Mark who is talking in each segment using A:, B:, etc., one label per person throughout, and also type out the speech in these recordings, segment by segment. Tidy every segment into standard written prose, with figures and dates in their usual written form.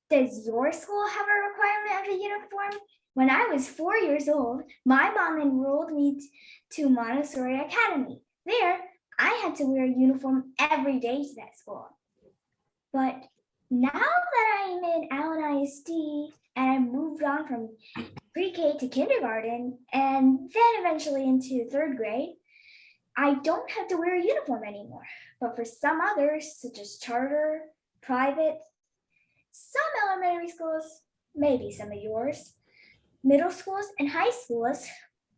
A: Does your school have a requirement of a uniform? When I was 4 years old, my mom enrolled me to Montessori Academy. There, I had to wear a uniform every day to that school. But now that I'm in Allen ISD and I moved on from pre-K to kindergarten and then eventually into third grade, I don't have to wear a uniform anymore. But for some others, such as charter, private, some elementary schools, maybe some of yours, middle schools and high schools,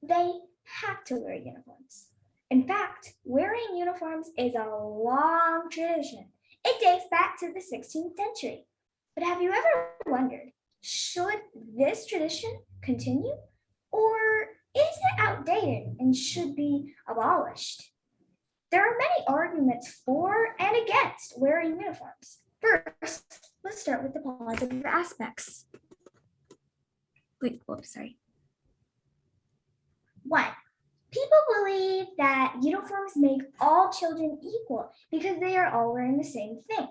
A: they have to wear uniforms. In fact, wearing uniforms is a long tradition. It dates back to the 16th century. But have you ever wondered, should this tradition continue? Or is it outdated and should be abolished? There are many arguments for and against wearing uniforms. First, let's start with the positive aspects. Sorry. 1. People believe that uniforms make all children equal because they are all wearing the same thing.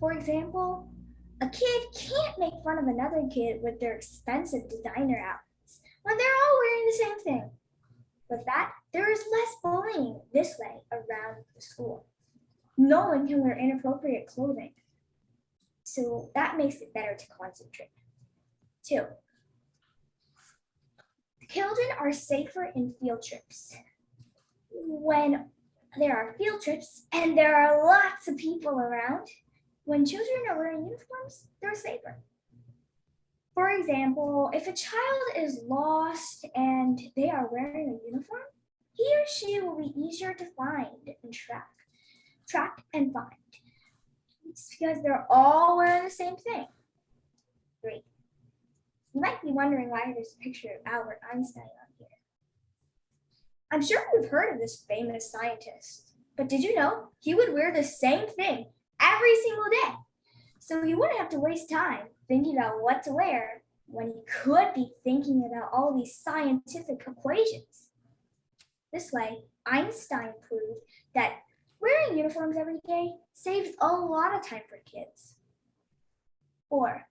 A: For example, a kid can't make fun of another kid with their expensive designer outfits when they're all wearing the same thing. With that, there is less bullying this way around the school. No one can wear inappropriate clothing, so that makes it better to concentrate. 2. Children are safer in field trips. When there are field trips and there are lots of people around, when children are wearing uniforms, they're safer. For example, if a child is lost and they are wearing a uniform, he or she will be easier to find and track and find. It's because they're all wearing the same thing. 3. You might be wondering why there's a picture of Albert Einstein on here. I'm sure you've heard of this famous scientist, but did you know he would wear the same thing every single day? So he wouldn't have to waste time thinking about what to wear when he could be thinking about all these scientific equations. This way, Einstein proved that wearing uniforms every day saves a lot of time for kids. 4.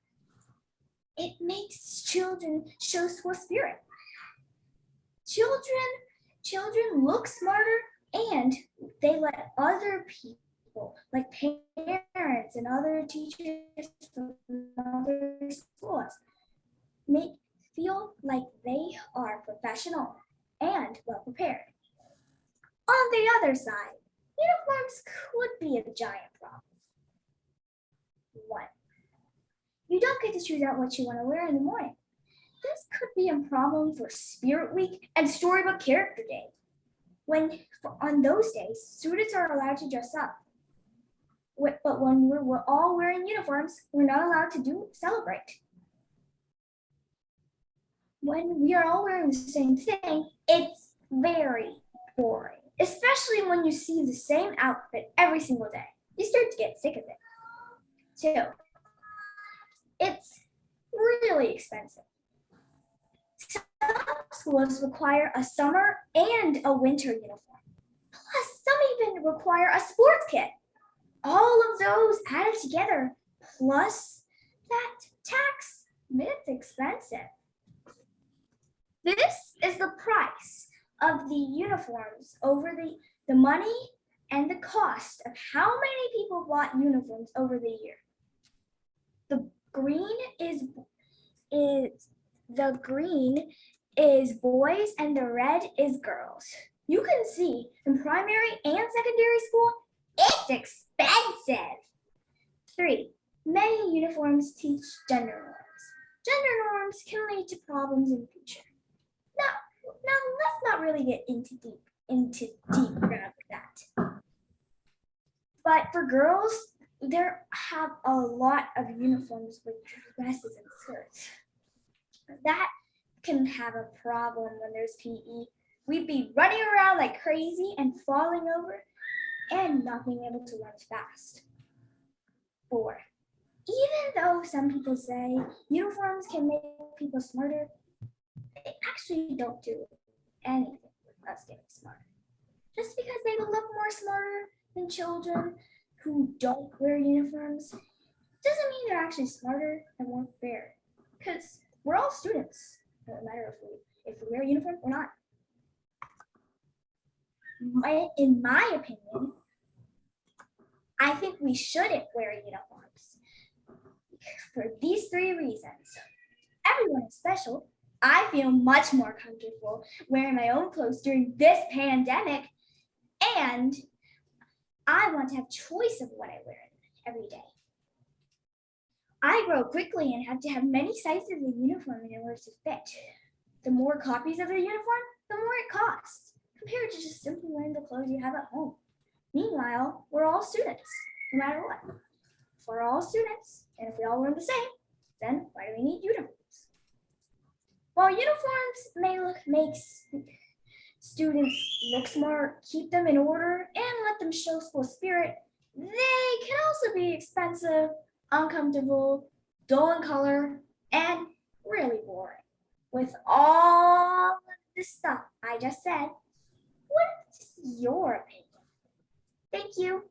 A: It makes children show school spirit. Children look smarter and they let other people, like parents and other teachers from other schools, feel like they are professional and well prepared. On the other side, uniforms could be a giant problem. 1. You don't get to choose out what you want to wear in the morning. This could be a problem for Spirit Week and Storybook Character Day. On those days, students are allowed to dress up. But when we're all wearing uniforms, we're not allowed to celebrate. When we are all wearing the same thing, it's very boring, especially when you see the same outfit every single day. You start to get sick of it. 2. It's really expensive. Some schools require a summer and a winter uniform. Plus, some even require a sports kit. All of those added together, plus that tax, it's expensive. This is the price of the uniforms over the money and the cost of how many people bought uniforms over the year. The green is boys and the red is girls. You can see in primary and secondary school, it's expensive. 3. Many uniforms teach gender norms. Gender norms can lead to problems in the future. Now let's not really get into deep ground with that. But for girls, there have a lot of uniforms with dresses and skirts. That can have a problem when there's PE. We'd be running around like crazy and falling over and not being able to run fast. 4. Even though some people say uniforms can make people smarter, they actually don't do anything with us getting smarter. Just because they look more smarter than children who don't wear uniforms, doesn't mean they're actually smarter and more fair. Because we're all students, no matter if we wear a uniform or not. In my opinion, I think we shouldn't wear uniforms for these 3 reasons. Everyone is special. I feel much more comfortable wearing my own clothes during this pandemic, and I want to have choice of what I wear every day. I grow quickly and have to have many sizes of uniform in order to fit. The more copies of the uniform, the more it costs, compared to just simply wearing the clothes you have at home. Meanwhile, we're all students, no matter what. If we're all students, and if we all learn the same, then why do we need uniforms? While uniforms make students look smart, keep them in order, and let them show school spirit, they can also be expensive, uncomfortable, dull in color, and really boring. With all of the stuff I just said, what is your opinion? Thank you.